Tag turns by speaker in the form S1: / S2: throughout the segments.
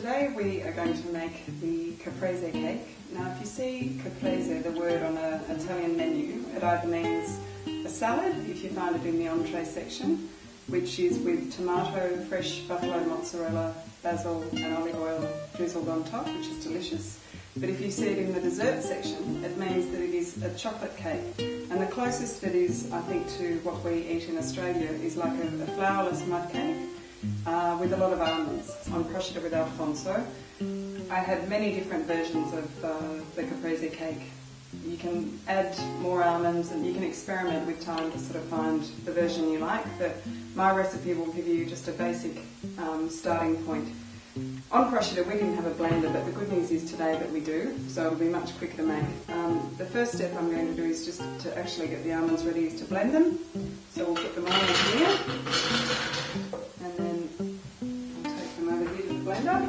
S1: today we are going to make the caprese cake. Now if you see caprese, the word on an Italian menu, it either means a salad, if you find it in the entree section, which is with tomato, fresh buffalo mozzarella, basil and olive oil drizzled on top, which is delicious. But if you see it in the dessert section, it means that it is a chocolate cake. And the closest it is, I think, to what we eat in Australia is like a flourless mud cake with a lot of almonds on prosciutto with Alfonso. I had many different versions of the caprese cake. You can add more almonds and you can experiment with time to sort of find the version you like, but my recipe will give you just a basic starting point. On prosciutto we didn't have a blender, but the good news is today that we do, so it'll be much quicker to make. The first step I'm going to do is just to actually get the almonds ready is to blend them. So we'll put them all in here, and then I'll take them over here to the blender.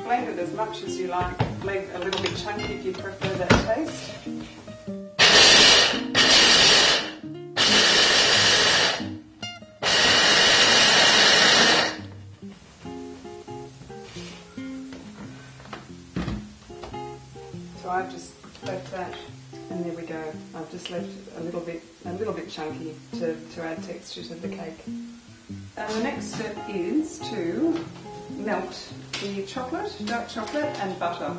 S1: Blend it as much as you like, leave a little bit chunky if you prefer that taste. So I've just left that, and there we go. I've just left a little bit chunky to add texture to the cake. And the next step is to melt the chocolate, dark chocolate and butter.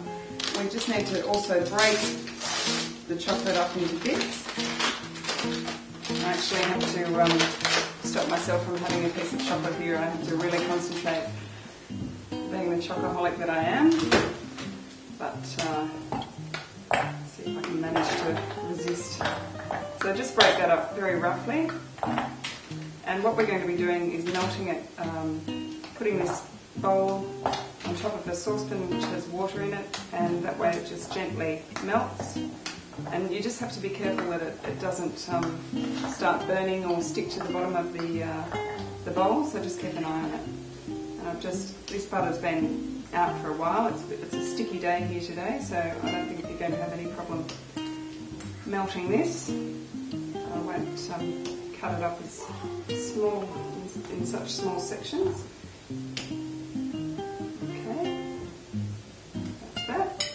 S1: We just need to also break the chocolate up into bits. I actually have to stop myself from having a piece of chocolate here. I have to really concentrate, being the chocoholic that I am. But see if I can manage to resist. So just break that up very roughly. And what we're going to be doing is melting it, putting this bowl on top of the saucepan which has water in it, and that way it just gently melts. And you just have to be careful that it doesn't start burning or stick to the bottom of the bowl, so just keep an eye on it. And this butter's been out for a while. It's a sticky day here today, so I don't think you're going to have any problem melting this. I won't cut it up as small in such small sections.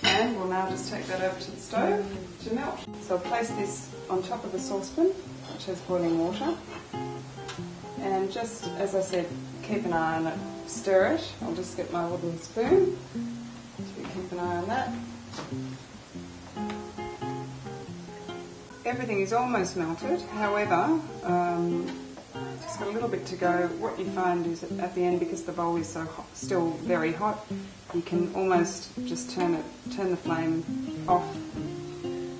S1: And we'll now just take that over to the stove to melt. So I'll place this on top of the saucepan, which has boiling water. And just, as I said, keep an eye on it, stir it. I'll just get my wooden spoon to keep an eye on that. Everything is almost melted, however, just got a little bit to go. What you find is that at the end, because the bowl is so hot, still very hot, you can almost just turn the flame off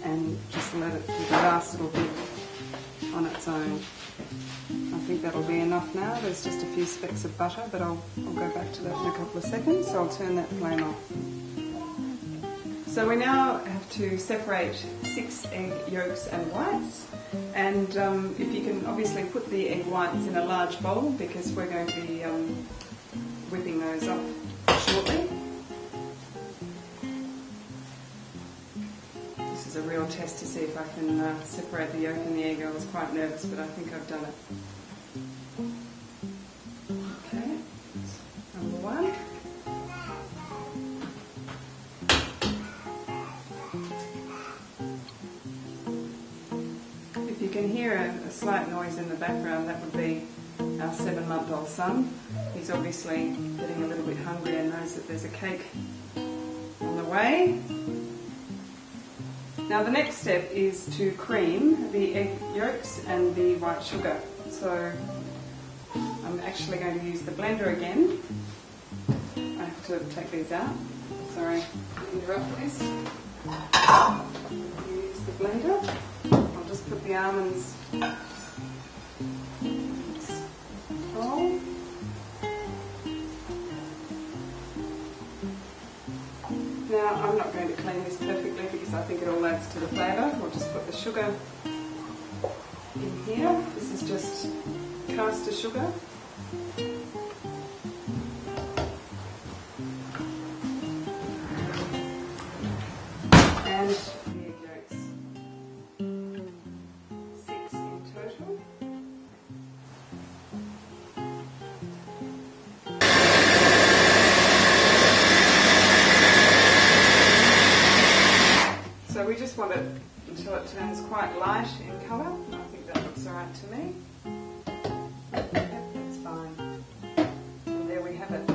S1: and just let it do the last little bit on its own. I think that'll be enough now. There's just a few specks of butter, but I'll go back to that in a couple of seconds, so I'll turn that flame off. So we now have to separate 6 egg yolks and whites, and if you can obviously put the egg whites in a large bowl, because we're going to be whipping those up shortly. This is a real test to see if I can separate the yolk and the egg. I was quite nervous, but I think I've done it. Okay, number 1. If you can hear a slight noise in the background, that would be our 7-month-old son. He's obviously getting a little bit hungry and knows that there's a cake on the way. Now the next step is to cream the egg yolks and the white sugar. So I'm actually going to use the blender again. I have to take these out. Sorry to interrupt this. Use the blender. I'll just put the almonds in this bowl. Now I'm not going to clean this perfectly because I think it all adds to the flavour. We'll just put the sugar in here. This is just caster sugar. it until it turns quite light in colour. I think that looks alright to me. Yep, that's fine. And there we have it.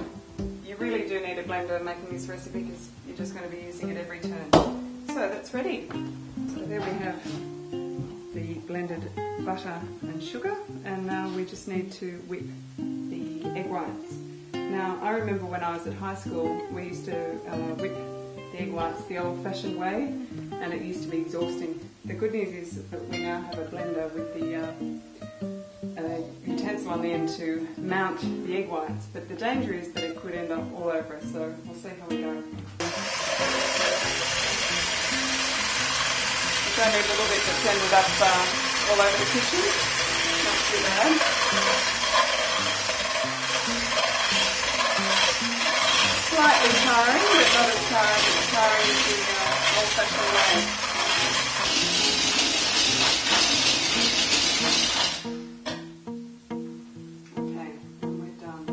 S1: You really do need a blender making this recipe because you're just going to be using it every turn. So that's ready. So there we have the blended butter and sugar, and now we just need to whip the egg whites. Now, I remember when I was at high school, we used to whip the egg whites the old-fashioned way, and it used to be exhausting. The good news is that we now have a blender with the utensil on the end to mount the egg whites, but the danger is that it could end up all over us, so we'll see how we go. It's only a little bit that's ended up all over the kitchen, not too bad. Slightly tiring, but not as tiring as the old-fashioned way. Okay, and we're done.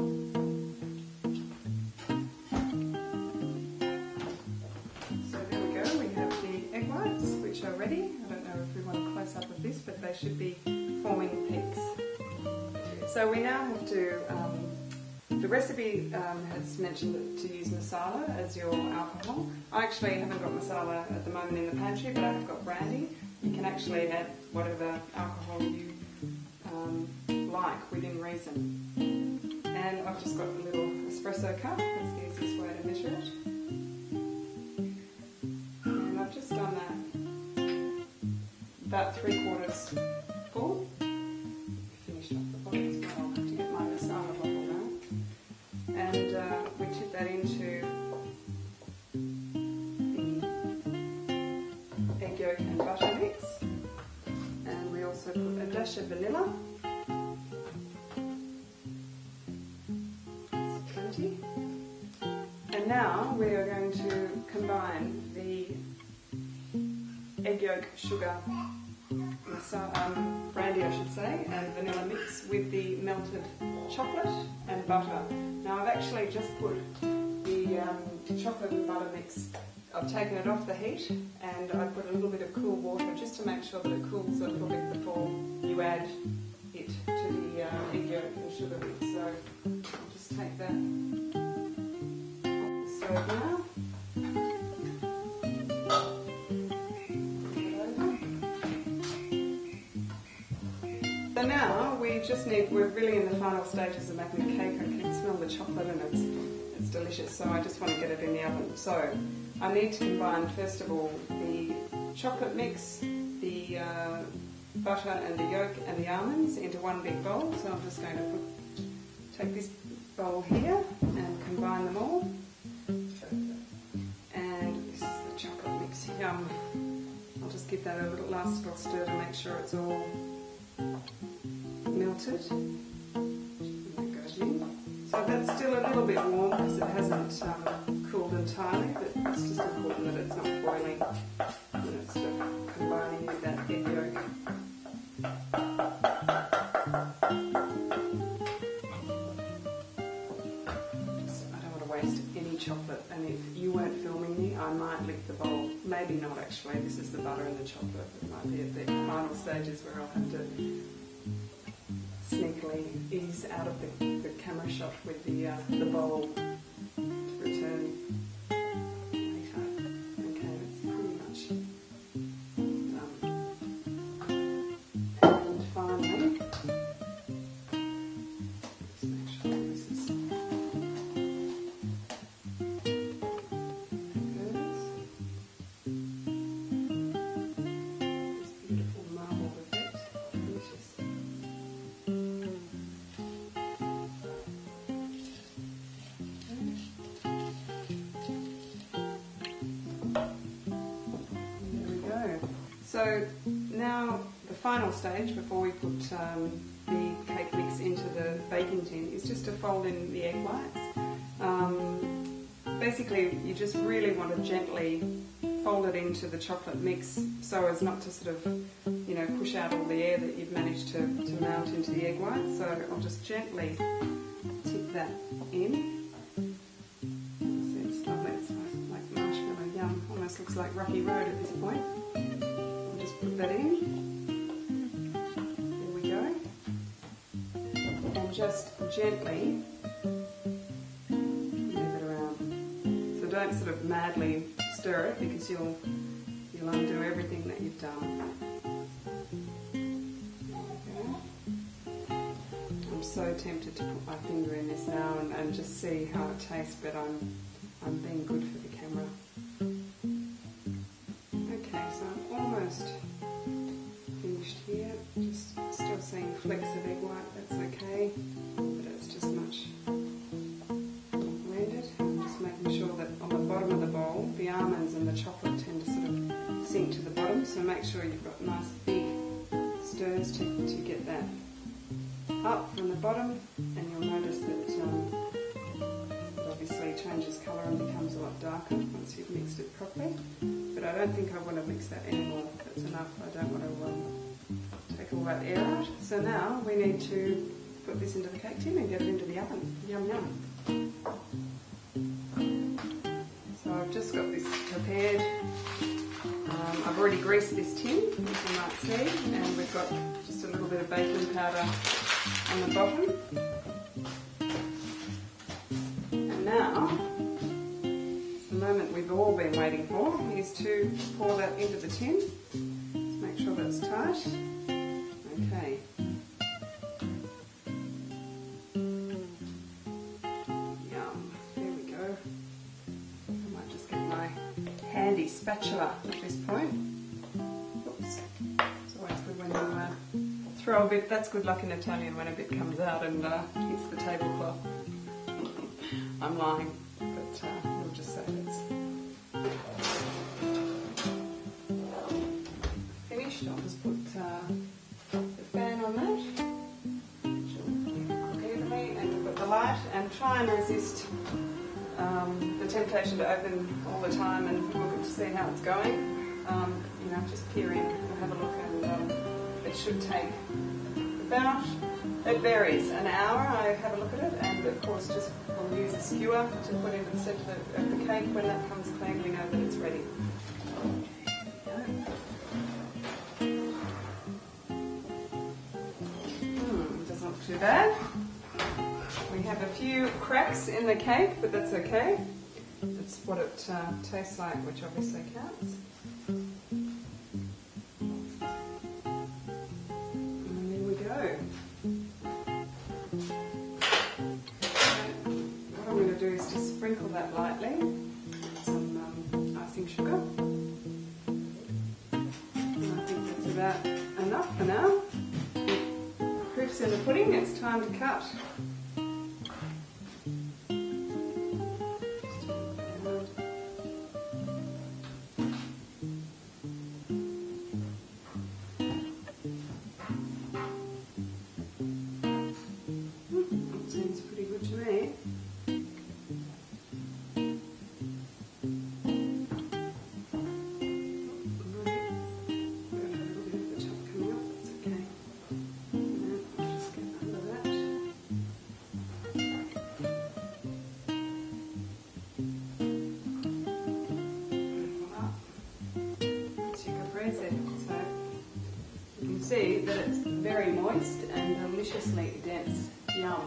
S1: So there we go, we have the egg whites, which are ready. I don't know if we want a close-up of this, but they should be forming peaks. So we now have to... the recipe has mentioned to use masala as your alcohol. I actually haven't got masala at the moment in the pantry, but I have got brandy. You can actually add whatever alcohol you like within reason. And I've just got a little espresso cup, that's the easiest way to measure it. And I've just done that about 3/4 full. Finished off the bottom as well. I'll have to get my masala bottle now. And we tip that into the egg yolk and butter mix, and we also put a dash of vanilla. That's plenty. And now we are going to combine the egg yolk, sugar, brandy I should say, and vanilla mix with the melted chocolate and butter. Now I've actually just put the chocolate and butter mix, I've taken it off the heat, and I put a little bit of cool water just to make sure that it cools a little bit before you add it to the egg yolk and sugar mix. So I'll just take that off the stove now. So now we just need, we're really in the final stages of making the cake. I can smell the chocolate and it's delicious, so I just want to get it in the oven. So I need to combine first of all the chocolate mix, the butter and the yolk and the almonds into one big bowl. So I'm just going to take this bowl here and combine them all. And this is the chocolate mix. Yum. I'll just give that a last little stir to make sure it's all melted. So that's still a little bit warm because it hasn't cooled entirely, but it's just important that it's not boiling when it's combining with that egg yolk. I don't want to waste any chocolate, and if you weren't filming me, I might lick the bowl. Maybe not actually, this is the butter and the chocolate. It might be at the final stages where I'll have to sneakily ease out of the camera shot with the bowl to return later. Okay, that's pretty much done. And finally, just make sure this is this beautiful marble effect. Delicious. So now the final stage before we put the cake mix into the baking tin is just to fold in the egg whites. Basically you just really want to gently fold it into the chocolate mix so as not to sort of, you know, push out all the air that you've managed to mount into the egg whites. So I'll just gently tip that in. See, it's lovely, it's like marshmallow, yum, almost looks like Rocky Road at this point. put that in. There we go. And just gently move it around. So don't sort of madly stir it because you'll undo everything that you've done. I'm so tempted to put my finger in this now and just see how it tastes, but I'm being good for the camera. Okay, so I'm almost finished here. Just still seeing flecks of egg white, that's okay, but it's just much blended. Just making sure that on the bottom of the bowl, the almonds and the chocolate tend to sort of sink to the bottom, so make sure you've got nice big stirs to get that up from the bottom, and you'll notice that it obviously changes colour and becomes a lot darker once you've mixed it properly. But I don't think I want to mix that anymore. That's enough. I don't want to take all that air out. So now we need to put this into the cake tin and get it into the oven. Yum yum. So I've just got this prepared. I've already greased this tin, as you might see, and we've got just a little bit of baking powder on the bottom. And now, the moment we've all been waiting for is to pour that into the tin. Just make sure that's tight. Okay. Yum. There we go. I might just get my handy spatula at this point. Oops. It's always good when you throw a bit. That's good luck in Italian when a bit comes out and hits the tablecloth. I'm lying, but we'll just say that's finished. I'll just put the fan on that. Cook evenly, and we've got the light, and try and resist the temptation to open all the time and look to see how it's going. You know, just peer in and have a look, and it should take about, it varies, an hour. I have a look at it, and of course just we'll use a skewer to put into the centre of the cake. When that comes clean, we know that it's ready. Doesn't look too bad. We have a few cracks in the cake, but that's okay. That's what it tastes like, which obviously counts. And there we go. What I'm going to do is just sprinkle that lightly with some icing sugar. And I think that's about enough for now. Proof's in the pudding, it's time to cut. Seems pretty good to me. So you can see that it's very moist and deliciously dense. Yum.